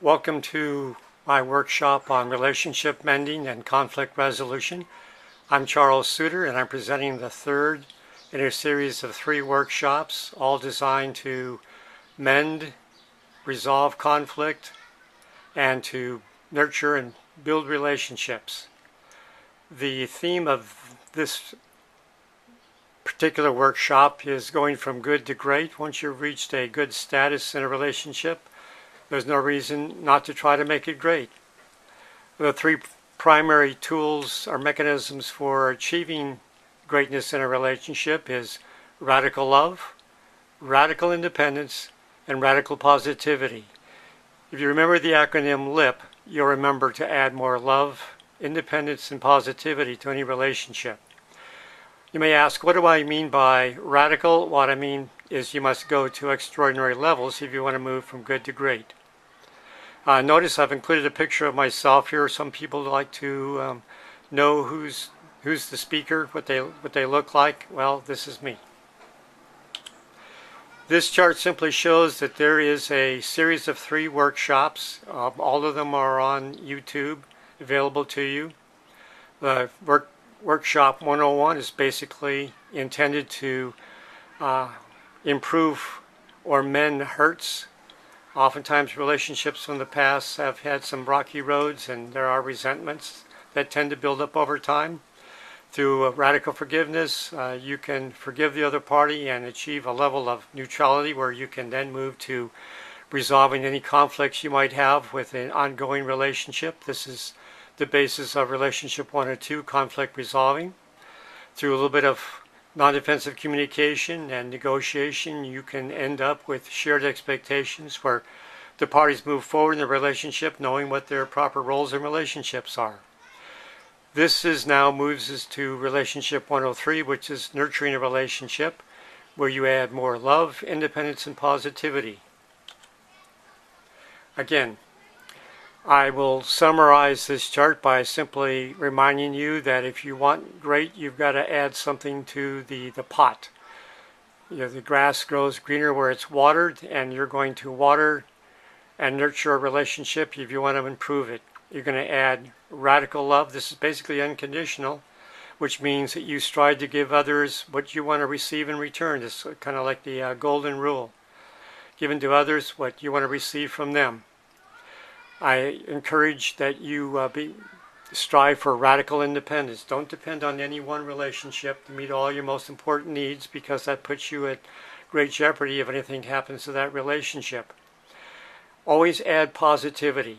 Welcome to my workshop on relationship mending and conflict resolution. I'm Charles Suter, and I'm presenting the third in a series of 3 workshops, all designed to mend, resolve conflict, and to nurture and build relationships. The theme of this particular workshop is going from good to great. Once you've reached a good status in a relationship, there's no reason not to try to make it great. The 3 primary tools or mechanisms for achieving greatness in a relationship is radical love, radical independence, and radical positivity. If you remember the acronym LIP, you'll remember to add more love, independence, and positivity to any relationship. You may ask, what do I mean by radical? What I mean is you must go to extraordinary levels if you want to move from good to great. Notice I've included a picture of myself here. Some people like to know who's the speaker, what they look like. Well, this is me. This chart simply shows that there is a series of 3 workshops. All of them are on YouTube, available to you. The Workshop 101 is basically intended to improve or mend hurts. Oftentimes relationships from the past have had some rocky roads, and there are resentments that tend to build up over time. Through radical forgiveness, you can forgive the other party and achieve a level of neutrality where you can then move to resolving any conflicts you might have with an ongoing relationship. This is the basis of relationship 1 or 2, conflict resolving. Through a little bit of non-defensive communication and negotiation, you can end up with shared expectations where the parties move forward in the relationship knowing what their proper roles in relationships are. This now moves us to relationship 103, which is nurturing a relationship, where you add more love, independence, and positivity. Again, I will summarize this chart by simply reminding you that if you want great, you've got to add something to the pot. The grass grows greener where it's watered, and you're going to water and nurture a relationship if you want to improve it. You're going to add radical love. This is basically unconditional, which means that you strive to give others what you want to receive in return. It's kind of like the golden rule. Given to others what you want to receive from them. I encourage that you strive for radical independence. Don't depend on any one relationship to meet all your most important needs, because that puts you at great jeopardy if anything happens to that relationship. Always add positivity.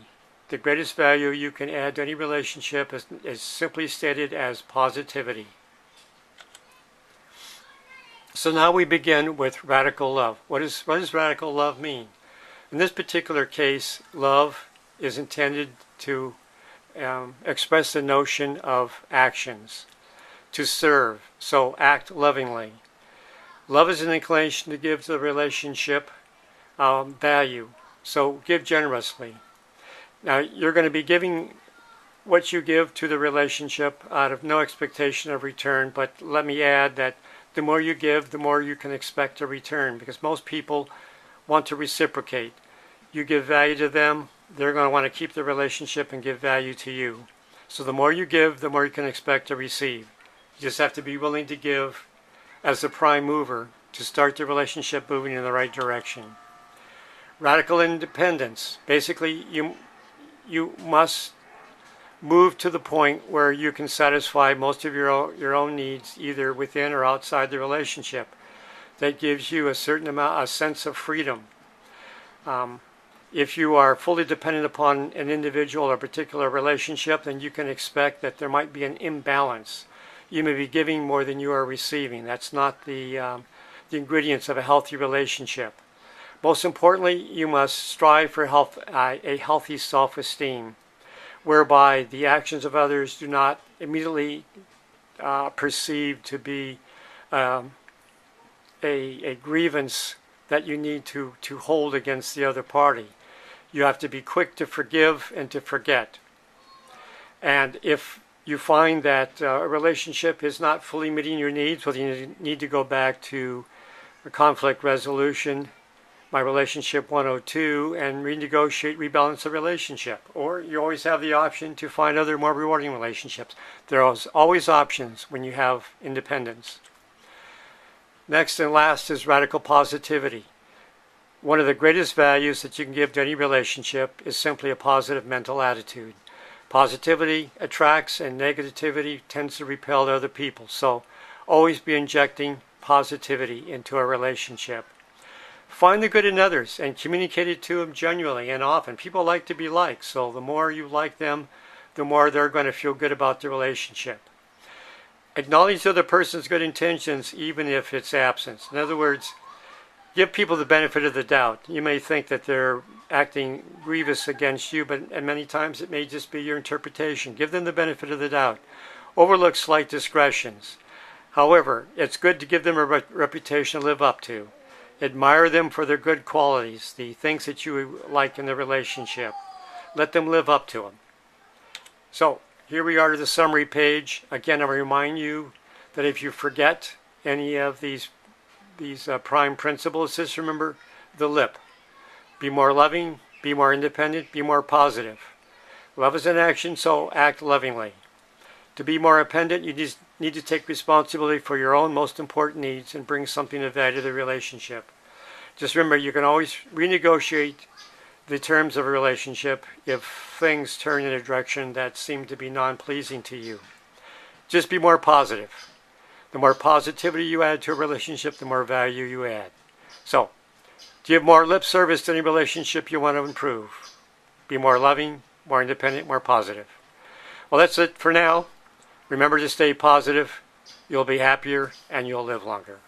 The greatest value you can add to any relationship is simply stated as positivity. So now we begin with radical love. What does radical love mean? In this particular case, love is intended to express the notion of actions, to serve, so act lovingly. Love is an inclination to give the relationship value, so give generously. Now, you're going to be giving what you give to the relationship out of no expectation of return, but let me add that the more you give, the more you can expect a return, because most people want to reciprocate. You give value to them, they're going to want to keep the relationship and give value to you. So the more you give, the more you can expect to receive. You just have to be willing to give as the prime mover to start the relationship moving in the right direction. Radical independence. Basically, you must move to the point where you can satisfy most of your own needs, either within or outside the relationship. That gives you a sense of freedom. If you are fully dependent upon an individual or a particular relationship, then you can expect that there might be an imbalance. You may be giving more than you are receiving. That's not the ingredients of a healthy relationship. Most importantly, you must strive for a healthy self-esteem, whereby the actions of others do not immediately perceive to be a grievance that you need to hold against the other party. You have to be quick to forgive and to forget. And if you find that a relationship is not fully meeting your needs, well, you need to go back to conflict resolution my relationship 102 and renegotiate, rebalance the relationship. Or you always have the option to find other more rewarding relationships. There are always options when you have independence. Next and last is radical positivity. One of the greatest values that you can give to any relationship is simply a positive mental attitude. Positivity attracts and negativity tends to repel other people. So always be injecting positivity into a relationship. Find the good in others and communicate it to them genuinely and often. People like to be liked, so the more you like them, the more they're going to feel good about the relationship. Acknowledge the other person's good intentions even if it's absence. In other words, give people the benefit of the doubt. You may think that they're acting grievous against you, but many times it may just be your interpretation. Give them the benefit of the doubt. Overlook slight discretions. However, it's good to give them a reputation to live up to. Admire them for their good qualities, the things that you like in the relationship. Let them live up to them. So, here we are to the summary page. Again, I remind you that if you forget any of these prime principles, just remember the lip. Be more loving, be more independent, be more positive. Love is an action, so act lovingly. To be more independent, you just need to take responsibility for your own most important needs and bring something of value to the relationship. Just remember, you can always renegotiate the terms of a relationship if things turn in a direction that seem to be non-pleasing to you. Just be more positive. The more positivity you add to a relationship, the more value you add. So, give more lip service to any relationship you want to improve. Be more loving, more independent, more positive. Well, that's it for now. Remember to stay positive. You'll be happier and you'll live longer.